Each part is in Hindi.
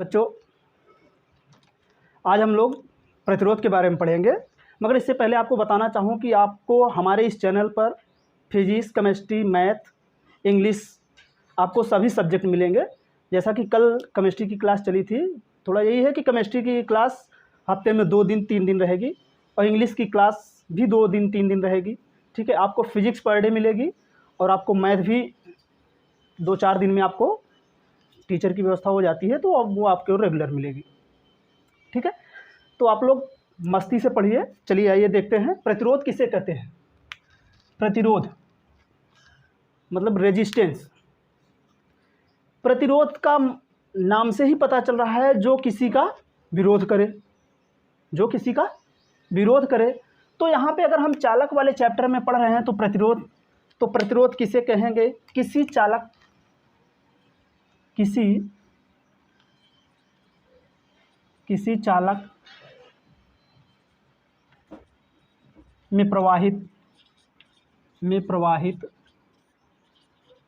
बच्चों, आज हम लोग प्रतिरोध के बारे में पढ़ेंगे, मगर इससे पहले आपको बताना चाहूँ कि आपको हमारे इस चैनल पर फिजिक्स, केमिस्ट्री, मैथ, इंग्लिश आपको सभी सब्जेक्ट मिलेंगे। जैसा कि कल केमिस्ट्री की क्लास चली थी, थोड़ा यही है कि केमिस्ट्री की क्लास हफ्ते में 2 दिन 3 दिन रहेगी और इंग्लिश की क्लास भी 2 दिन 3 दिन रहेगी। ठीक है, आपको फिजिक्स पर डे मिलेगी और आपको मैथ भी 2-4 दिन में आपको टीचर की व्यवस्था हो जाती है, तो अब वो आपको रेगुलर मिलेगी। ठीक है, तो आप लोग मस्ती से पढ़िए। चलिए आइए देखते हैं प्रतिरोध किसे कहते हैं। प्रतिरोध मतलब रेजिस्टेंस। प्रतिरोध का नाम से ही पता चल रहा है जो किसी का विरोध करे, जो किसी का विरोध करे। तो यहाँ पे अगर हम चालक वाले चैप्टर में पढ़ रहे हैं तो प्रतिरोध किसे कहेंगे? किसी चालक में प्रवाहित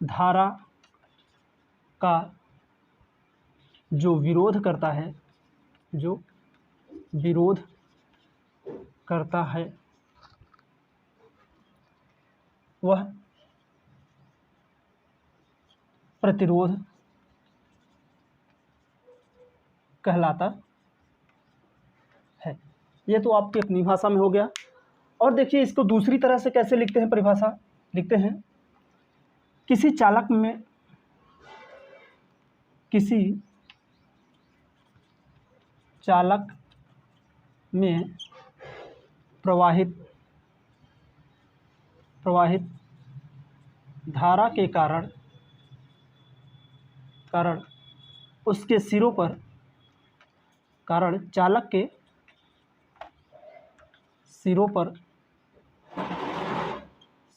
धारा का जो विरोध करता है वह प्रतिरोध कहलाता है। ये तो आपकी अपनी भाषा में हो गया। और देखिए इसको दूसरी तरह से कैसे लिखते हैं, परिभाषा लिखते हैं, किसी चालक में प्रवाहित धारा के कारण उसके चालक के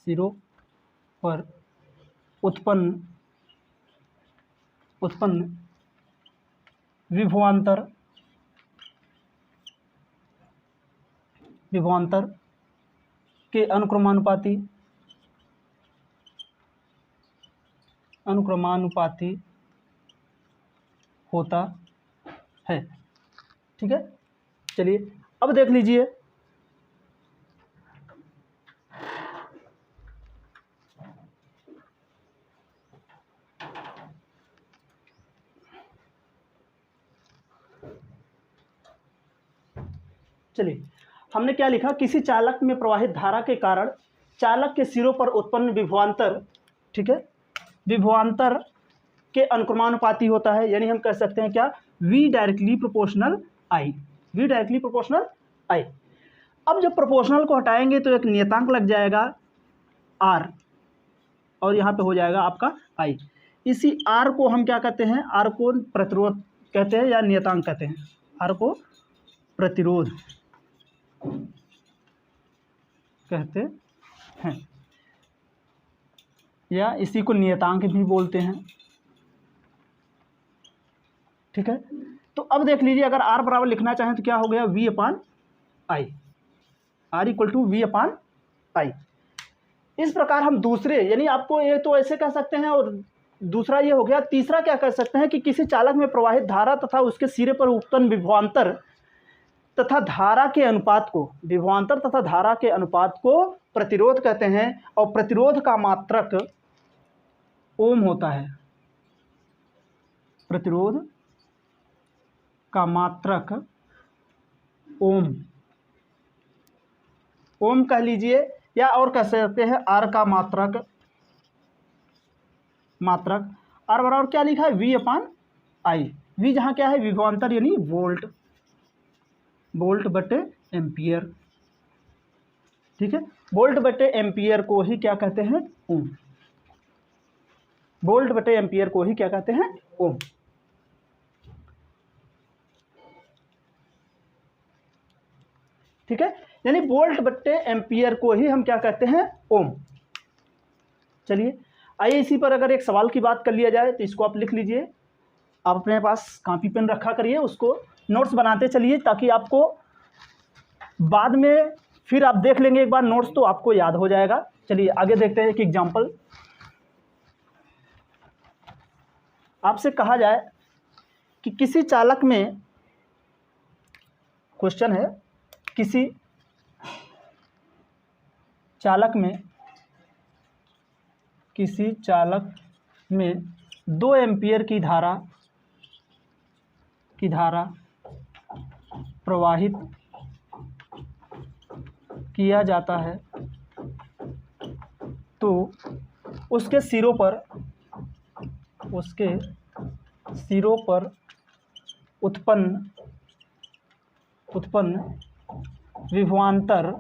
सिरों पर उत्पन्न विभवांतर के अनुक्रमानुपाती होता है। ठीक है, चलिए अब देख लीजिए हमने क्या लिखा। किसी चालक में प्रवाहित धारा के कारण चालक के सिरों पर उत्पन्न विभवांतर, ठीक है, विभवांतर के अनुक्रमानुपाती होता है। यानी हम कह सकते हैं क्या, V डायरेक्टली प्रोपोर्शनल I। अब जब प्रोपोर्शनल को हटाएंगे तो एक नियतांक लग जाएगा R और यहाँ पे हो जाएगा आपका I। इसी R को हम क्या कहते हैं? R को प्रतिरोध कहते हैं या नियतांक कहते हैं। R को प्रतिरोध कहते हैं या इसी को नियतांक भी बोलते हैं। ठीक है, तो अब देख लीजिए अगर R बराबर लिखना चाहें तो क्या हो गया, V/I, R = V/I। इस प्रकार हम दूसरे, यानी आपको ये तो ऐसे कह सकते हैं और दूसरा ये हो गया। तीसरा क्या कह सकते हैं कि किसी चालक में प्रवाहित धारा तथा उसके सिरे पर उत्पन्न विभवांतर तथा धारा के अनुपात को प्रतिरोध कहते हैं। और प्रतिरोध का मात्रक ओम होता है। प्रतिरोध का मात्रक ओम कह लीजिए, या और कह सकते हैं R का मात्रक R बराबर क्या लिखा है, V/I। V जहाँ क्या है, विभवांतर यानी वोल्ट बटे एम्पियर। ठीक है, वोल्ट बटे एम्पियर को ही क्या कहते हैं, ओम। वोल्ट बटे एम्पियर को ही क्या कहते हैं, ओम। ठीक है, यानी वोल्ट बटे एम्पियर को ही हम क्या कहते हैं, ओम। चलिए आइए इसी पर अगर एक सवाल की बात कर लिया जाए तो इसको आप लिख लीजिए। आप अपने पास कापी पेन रखा करिए, उसको नोट्स बनाते चलिए ताकि आपको बाद में फिर आप देख लेंगे एक बार नोट्स तो आपको याद हो जाएगा। चलिए आगे देखते हैं एक एग्जाम्पल। आपसे कहा जाए कि किसी चालक में, क्वेश्चन है, किसी चालक में 2 एम्पीयर की धारा प्रवाहित किया जाता है तो उसके सिरों पर उत्पन्न विभवांतर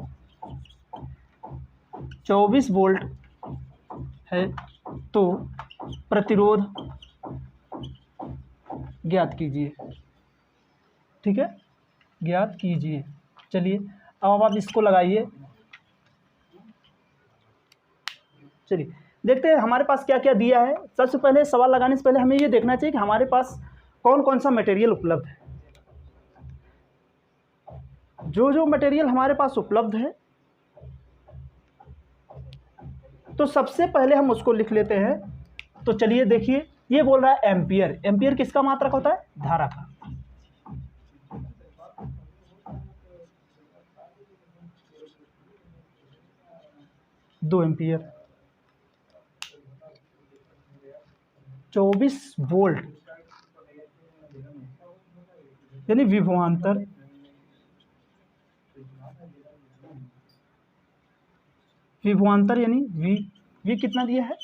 24 वोल्ट है, तो प्रतिरोध ज्ञात कीजिए। ठीक है, ज्ञात कीजिए। चलिए अब आप इसको लगाइए। चलिए देखते हैं हमारे पास क्या क्या दिया है। सबसे पहले सवाल लगाने से पहले हमें ये देखना चाहिए कि हमारे पास कौन कौन सा मटेरियल उपलब्ध है। जो मटेरियल हमारे पास उपलब्ध है तो सबसे पहले हम उसको लिख लेते हैं। तो चलिए देखिए, ये बोल रहा है एम्पियर। एम्पियर किसका मात्रक होता है? धारा का। दो एम्पियर 24 वोल्ट यानी विभवांतर यानी वी कितना दिया है?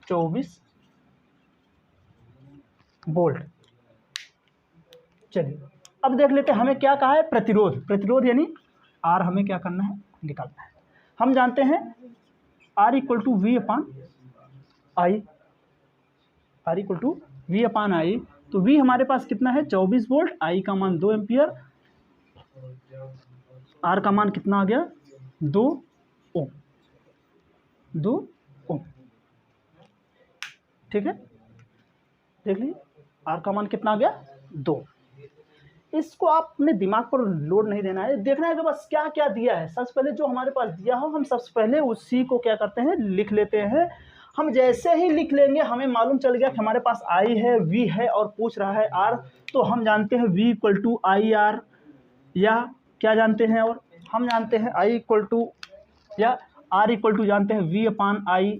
24 वोल्ट। चलिए अब देख लेते हैं हमें क्या कहा है। प्रतिरोध यानी आर हमें क्या करना है? निकालना है। हम जानते हैं R equal to V upon I. तो वी हमारे पास कितना है? 24 वोल्ट। आई का मान 2 एम्पियर। आर का मान कितना आ गया? 2 ओम। ठीक है, देख लीजिए आर का मान कितना आ गया? 2। इसको आप अपने दिमाग पर लोड नहीं देना है, देखना है कि बस क्या क्या दिया है। सबसे पहले जो हमारे पास दिया हो हम सबसे पहले उसी को क्या करते हैं? लिख लेते हैं। हम जैसे ही लिख लेंगे हमें मालूम चल गया कि हमारे पास आई है, वी है और पूछ रहा है आर। तो हम जानते हैं V equal to I R, या क्या जानते हैं? और हम जानते हैं आई इक्वल टू या आर इक्वल टू जानते हैं वी अपान आई।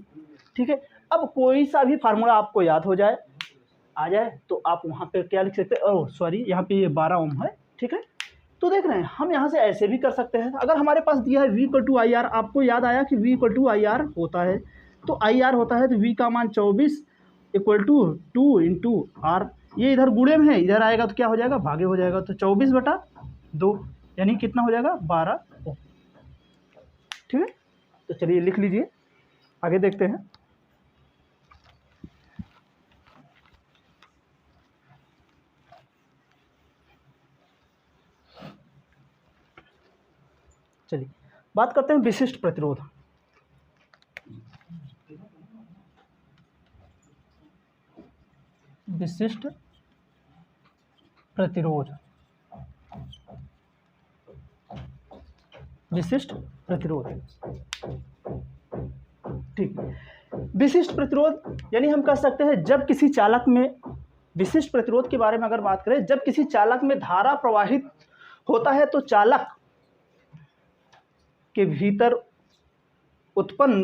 ठीक है, अब कोई सा भी फार्मूला आपको याद हो जाए, आ जाए, तो आप वहाँ पे क्या लिख सकते हैं? ओह सॉरी, यहाँ पे ये 12 ओम है। ठीक है, तो देख रहे हैं हम यहाँ से ऐसे भी कर सकते हैं। अगर हमारे पास दिया है V equal to I R, आपको याद आया कि V equal to I R होता है, तो आई आर होता है तो वी का मान 24 इक्वल टू 2 इंटू आर। ये इधर गुणे में है, इधर आएगा तो क्या हो जाएगा? भागे हो जाएगा। तो 24/2 यानी कितना हो जाएगा? 12 ओम। ठीक है, तो चलिए लिख लीजिए, आगे देखते हैं। चलिए बात करते हैं विशिष्ट प्रतिरोध। विशिष्ट प्रतिरोध ठीक। विशिष्ट प्रतिरोध यानी हम कह सकते हैं जब किसी चालक में, विशिष्ट प्रतिरोध के बारे में अगर बात करें, जब किसी चालक में धारा प्रवाहित होता है तो चालक के भीतर उत्पन्न,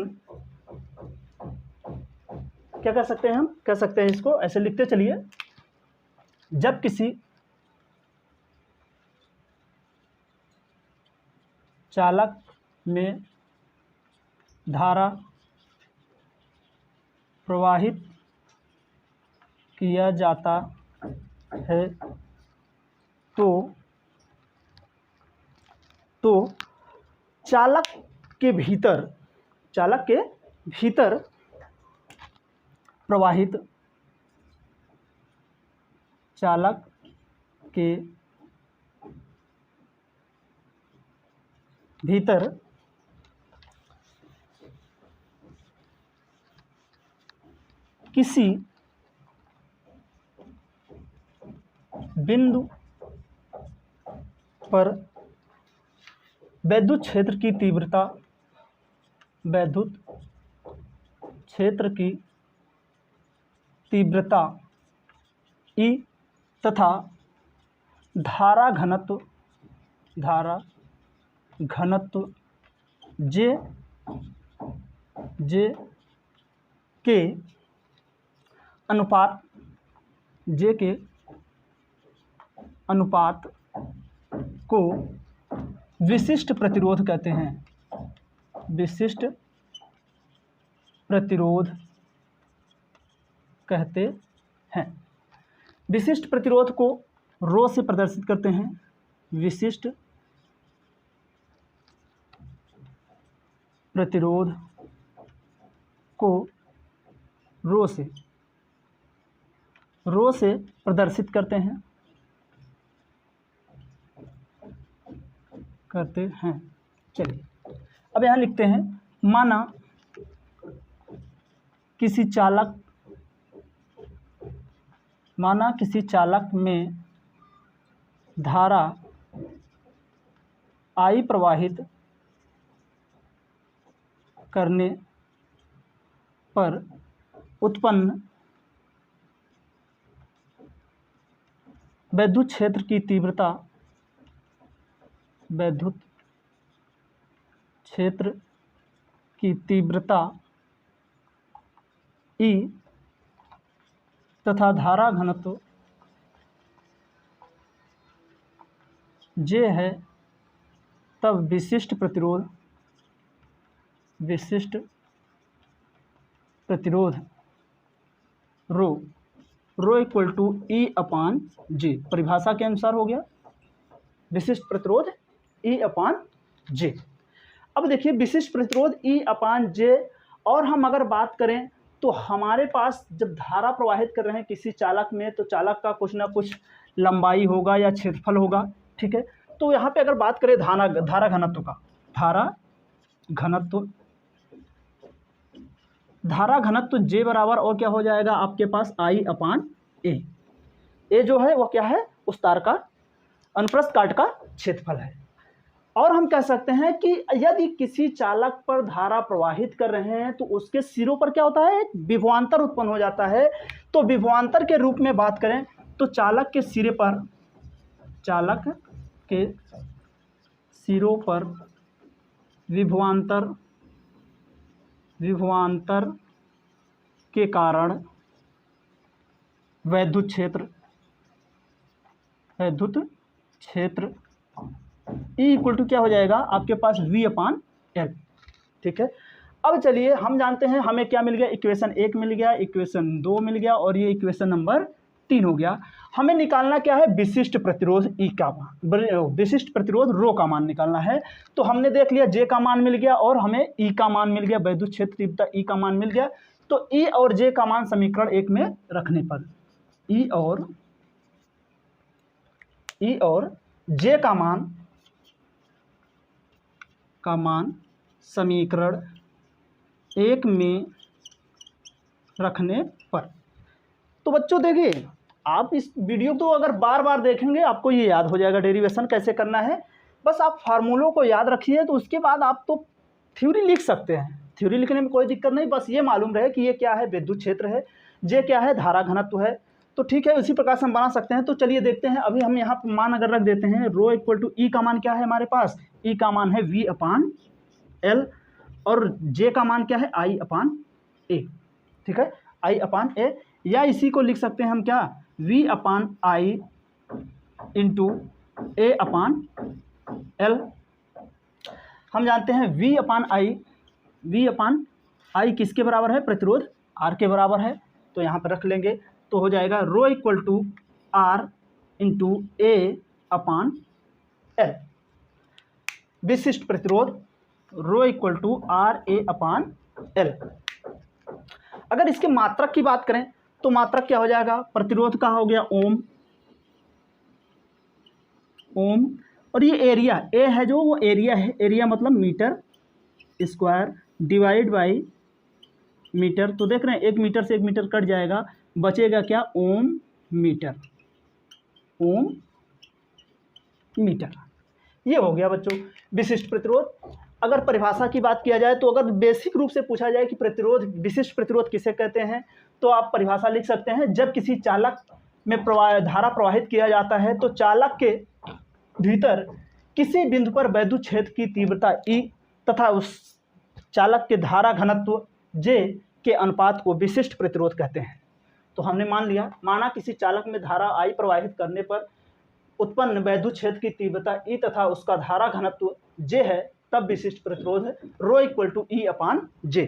क्या कह सकते हैं? हम कह सकते हैं इसको ऐसे लिखते चलिए, जब किसी चालक में धारा प्रवाहित किया जाता है तो चालक के भीतर प्रवाहित, चालक के भीतर किसी बिंदु पर वैद्युत क्षेत्र की तीव्रता E तथा धारा घनत्व जे के अनुपात को विशिष्ट प्रतिरोध कहते हैं। विशिष्ट प्रतिरोध कहते हैं। विशिष्ट प्रतिरोध को रो से प्रदर्शित करते हैं। विशिष्ट प्रतिरोध को रो से प्रदर्शित करते हैं। चलिए अब यहाँ लिखते हैं, माना किसी चालक में धारा I प्रवाहित करने पर उत्पन्न वैद्युत क्षेत्र की तीव्रता E तथा धारा घनत्व J है, तब विशिष्ट प्रतिरोध rho equal to E upon J। परिभाषा के अनुसार हो गया विशिष्ट प्रतिरोध E अपान J। अब देखिए विशिष्ट प्रतिरोध E अपान J, और हम अगर बात करें तो हमारे पास जब धारा प्रवाहित कर रहे हैं किसी चालक में, तो चालक का कुछ ना कुछ लंबाई होगा या क्षेत्रफल होगा, ठीक है। तो यहाँ पे अगर बात करें धारा घनत्व का, धारा घनत्व J बराबर और क्या हो जाएगा आपके पास I अपान A। A जो है वो क्या है, उस तार का अनुप्रस्थ काट का क्षेत्रफल है। और हम कह सकते हैं कि यदि किसी चालक पर धारा प्रवाहित कर रहे हैं तो उसके सिरों पर क्या होता है, एक विभवांतर उत्पन्न हो जाता है। तो विभवांतर के रूप में बात करें तो चालक के सिरों पर विभवांतर के कारण वैद्युत क्षेत्र E इक्वल टू क्या हो जाएगा आपके पास V अपान L, ठीक है। अब चलिए हम जानते हैं हमें क्या मिल गया, इक्वेशन 1 मिल गया, इक्वेशन 2 मिल गया, और ये इक्वेशन नंबर 3 हो गया। हमें निकालना क्या है, विशिष्ट प्रतिरोध E का मान, विशिष्ट प्रतिरोध रो का मान निकालना है। तो हमने देख लिया J का मान मिल गया और हमें E का मान मिल गया, वैद्युत क्षेत्र तीव्रता E का मान मिल गया। तो E और J का मान समीकरण 1 में रखने पर E और J का मान समीकरण 1 में रखने पर, तो बच्चों देखिए आप इस वीडियो को अगर बार बार देखेंगे आपको ये याद हो जाएगा डेरिवेशन कैसे करना है। बस आप फार्मूलों को याद रखिए, तो उसके बाद आप तो थ्योरी लिख सकते हैं। थ्योरी लिखने में कोई दिक्कत नहीं, बस ये मालूम रहे कि ये क्या है, विद्युत क्षेत्र है, जे क्या है, धारा घनत्व है, तो ठीक है, उसी प्रकार से हम बना सकते हैं। तो चलिए देखते हैं, अभी हम यहाँ मान अगर रख देते हैं, रो इक्वल टू E का मान क्या है हमारे पास, E का मान है V अपान L, और J का मान क्या है I अपान A, ठीक है, I अपान A, या इसी को लिख सकते हैं हम क्या, V upon I into A upon L। हम जानते हैं V अपान I किसके बराबर है, प्रतिरोध R के बराबर है, तो यहाँ पर रख लेंगे, तो हो जाएगा rho equal to R into A upon L। विशिष्ट प्रतिरोध rho equal to RA upon L। अगर इसके मात्रक की बात करें तो मात्रक क्या हो जाएगा, प्रतिरोध का हो गया ओम, और ये एरिया A है जो वो एरिया है, एरिया मतलब metre square divide by metre. तो देख रहे हैं 1 मीटर से 1 मीटर कट जाएगा, बचेगा क्या, ओम मीटर। ये हो गया बच्चों विशिष्ट प्रतिरोध। अगर परिभाषा की बात किया जाए तो अगर बेसिक रूप से पूछा जाए कि प्रतिरोध, विशिष्ट प्रतिरोध किसे कहते हैं, तो आप परिभाषा लिख सकते हैं, जब किसी चालक में धारा प्रवाहित किया जाता है तो चालक के भीतर किसी बिंदु पर वैद्युत क्षेत्र की तीव्रता E तथा उस चालक के धारा घनत्व J के अनुपात को विशिष्ट प्रतिरोध कहते हैं। तो हमने माना किसी चालक में धारा I प्रवाहित करने पर उत्पन्न वैद्युत क्षेत्र की तीव्रता E तथा उसका धारा घनत्व J है, तब विशिष्ट प्रतिरोध है ρ = E/J।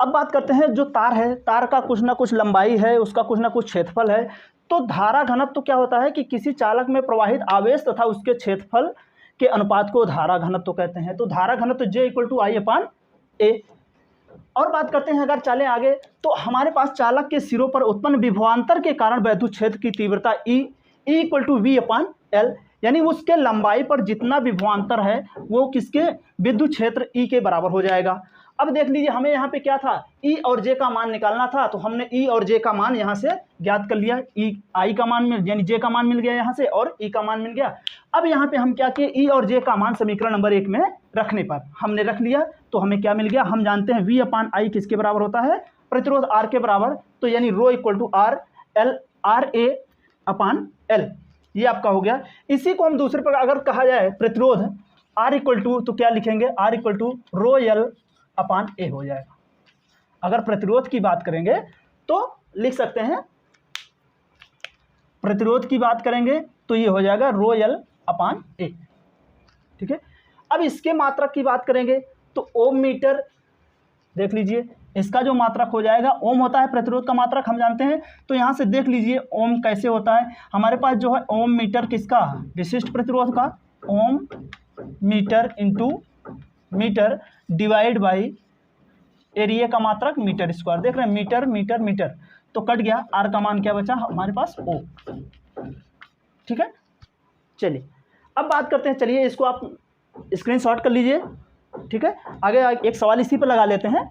अब बात करते हैं जो तार है, तार का कुछ ना कुछ लंबाई है, उसका कुछ ना कुछ क्षेत्रफल है। तो धारा घनत्व तो क्या होता है कि किसी चालक में प्रवाहित आवेश तथा उसके क्षेत्रफल के अनुपात को धारा घनत्व कहते हैं। तो धारा घनत्व J = I/A। और बात करते हैं, अगर चलें आगे, तो हमारे पास चालक के सिरों पर उत्पन्न विभवांतर के कारण वैद्युत क्षेत्र की तीव्रता E = V/L, यानी उसके लंबाई पर जितना विभवांतर है वो किसके विद्युत क्षेत्र E के बराबर हो जाएगा। अब देख लीजिए, हमें यहाँ पे क्या था, E और J का मान निकालना था, तो हमने E और J का मान यहाँ से ज्ञात कर लिया। I का मान यानी J का मान मिल गया यहाँ से और E का मान मिल गया। अब यहाँ पे हम क्या किए, E और J का मान समीकरण नंबर 1 में रखने पर हमने रख लिया, तो हमें क्या मिल गया, हम जानते हैं V/I किसके बराबर होता है, प्रतिरोध R के बराबर। तो यानी ρ = RA/L, ये आपका हो गया। इसी को हम दूसरे पर अगर कहा जाए प्रतिरोध R = तो क्या लिखेंगे, R = ρL/A हो जाएगा। अगर प्रतिरोध की बात करेंगे तो लिख सकते हैं, प्रतिरोध की बात करेंगे तो ये हो जाएगा ρL/A। ठीक है। अब इसके मात्रक की बात करेंगे तो ओम मीटर, देख लीजिए इसका जो मात्रक हो जाएगा, ओम होता है प्रतिरोध का मात्रक, हम जानते हैं। तो यहाँ से देख लीजिए ओम कैसे होता है, हमारे पास जो है ओम मीटर किसका, विशिष्ट प्रतिरोध का, ohm metre into metre divide by area का मात्रक मीटर स्क्वायर। देख रहे हैं, मीटर मीटर मीटर, तो कट गया, आर का मान क्या बचा हमारे पास, ओ। ठीक है, चलिए अब बात करते हैं, चलिए इसको आप स्क्रीनशॉट कर लीजिए। ठीक है, आगे एक सवाल इसी पर लगा लेते हैं।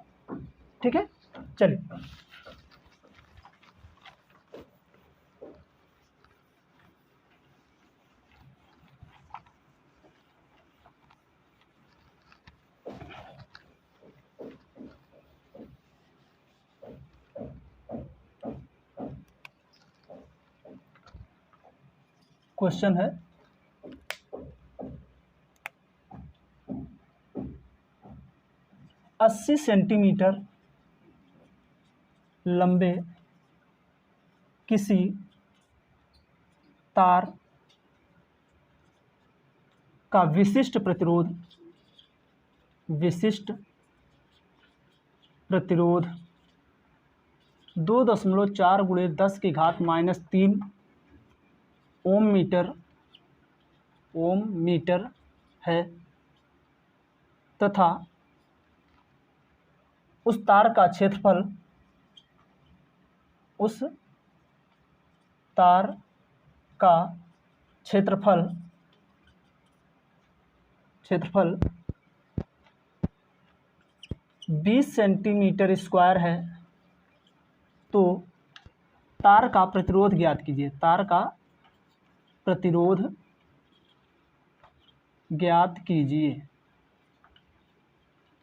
ठीक है, चलिए क्वेश्चन है, अस्सी सेंटीमीटर लंबे किसी तार का विशिष्ट प्रतिरोध 2.4 × 10⁻³ ओम मीटर है तथा उस तार का क्षेत्रफल 20 सेंटीमीटर स्क्वायर है, तो तार का प्रतिरोध ज्ञात कीजिए। तार का प्रतिरोध ज्ञात कीजिए।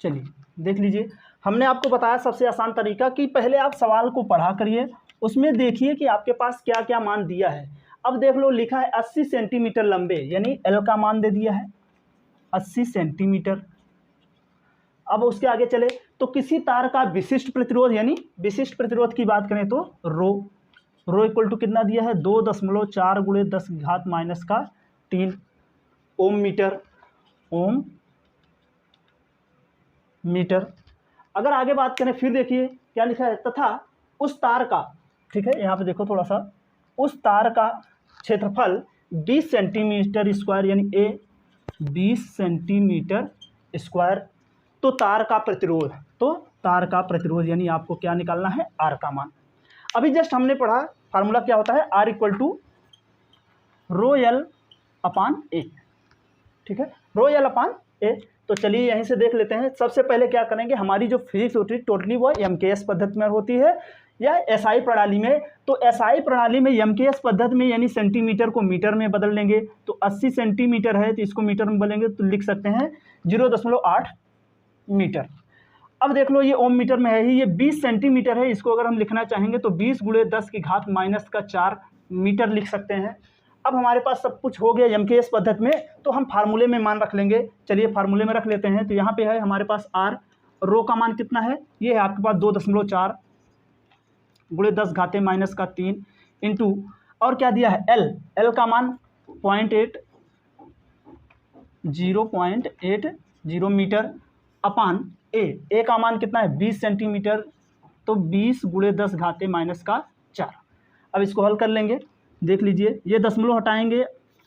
चलिए देख लीजिए, हमने आपको बताया सबसे आसान तरीका कि पहले आप सवाल को पढ़ा करिए, उसमें देखिए कि आपके पास क्या क्या मान दिया है। अब देख लो, लिखा है 80 सेंटीमीटर लंबे, यानी एल का मान दे दिया है 80 सेंटीमीटर। अब उसके आगे चले तो किसी तार का विशिष्ट प्रतिरोध, यानी विशिष्ट प्रतिरोध की बात करें तो रो इक्वल टू कितना दिया है, 2.4 × 10⁻³ ओम मीटर। अगर आगे बात करें फिर देखिए क्या लिखा है, तथा उस तार का, ठीक है यहाँ पे देखो थोड़ा सा, उस तार का क्षेत्रफल 20 सेंटीमीटर स्क्वायर, यानी ए 20 सेंटीमीटर स्क्वायर। तो तार का प्रतिरोध यानी आपको क्या निकालना है, आर का मान। अभी जस्ट हमने पढ़ा फार्मूला क्या होता है, आर इक्वल टू ρL/A। ठीक है, ρL/A। तो चलिए यहीं से देख लेते हैं। सबसे पहले क्या करेंगे, हमारी जो फिजिक्स होती है टोटली वो MKS पद्धति में होती है या SI प्रणाली में। तो SI प्रणाली में MKS पद्धति में यानी सेंटीमीटर को मीटर में बदल लेंगे। तो 80 सेंटीमीटर है तो इसको मीटर में बदलेंगे तो लिख सकते हैं 0.8 मीटर। अब देख लो ये ओम मीटर में है ही, ये 20 सेंटीमीटर है। इसको अगर हम लिखना चाहेंगे तो 20 × 10⁻⁴ मीटर लिख सकते हैं। अब हमारे पास सब कुछ हो गया एमकेएस पद्धति में, तो हम फार्मूले में मान रख लेंगे। चलिए फार्मूले में रख लेते हैं। तो यहाँ पे है हमारे पास आर, रो का मान कितना है, ये है आपके पास 2.4 × 10⁻³ इंटू, और क्या दिया है एल, एल का मान 0.80 मीटर अपान ए का मान कितना है 20 सेंटीमीटर, तो 20 × 10⁻⁴। अब इसको हल कर लेंगे। देख लीजिए ये दशमलव हटाएंगे,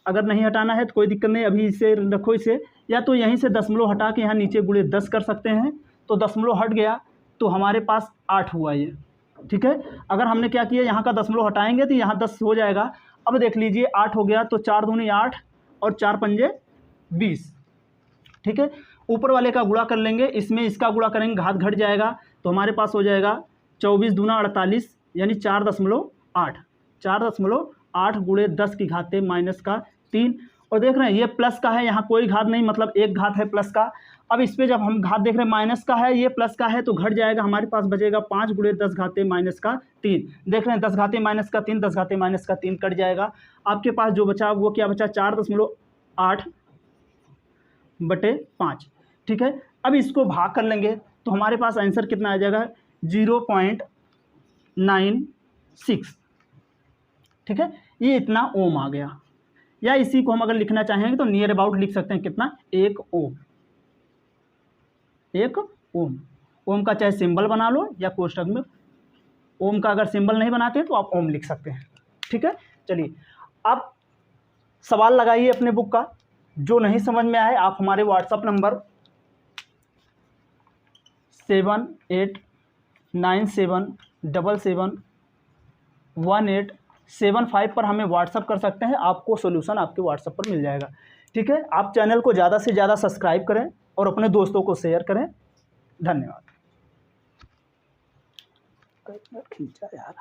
अगर नहीं हटाना है तो कोई दिक्कत नहीं, अभी इसे रखो इसे, या तो यहीं से दशमलव हटा के यहाँ नीचे ×10 कर सकते हैं। तो दशमलव हट गया तो हमारे पास 8 हुआ ये, ठीक है। अगर हमने क्या किया, यहाँ का दशमलव हटाएंगे तो यहाँ 10 हो जाएगा। अब देख लीजिए 8 हो गया, तो 4 दूनी 8 और 4 पंजे 20, ठीक है। ऊपर वाले का गुणा कर लेंगे, इसमें इसका गुणा करेंगे, घात घट जाएगा, तो हमारे पास हो जाएगा 24 दूना 48, यानी 4.8 × 10⁻³ और देख रहे हैं ये प्लस का है, यहाँ कोई घात नहीं, मतलब एक घात है प्लस का। अब इस पर जब हम घात देख रहे हैं माइनस का है, ये प्लस का है, तो घट जाएगा, हमारे पास बचेगा 5 × 10⁻⁻3। देख रहे हैं 10⁻⁻3 10⁻⁻3 कट जाएगा। आपके पास जो बचा वो क्या बचा, 4.8/5, ठीक है। अब इसको भाग कर लेंगे तो हमारे पास आंसर कितना आ जाएगा 0.96, ठीक है। ये इतना ओम आ गया। या इसी को हम अगर लिखना चाहेंगे तो नियर अबाउट लिख सकते हैं कितना, 1 ओम। 1 ओम, ओम का चाहे सिंबल बना लो या कोष्ठक में, ओम का अगर सिंबल नहीं बनाते तो आप ओम लिख सकते हैं, ठीक है। चलिए आप सवाल लगाइए अपने बुक का, जो नहीं समझ में आए आप हमारे व्हाट्सएप नंबर 7897771875 पर हमें व्हाट्सएप कर सकते हैं। आपको सॉल्यूशन आपके व्हाट्सएप पर मिल जाएगा, ठीक है। आप चैनल को ज़्यादा से ज़्यादा सब्सक्राइब करें और अपने दोस्तों को शेयर करें। धन्यवाद। खींचा यार।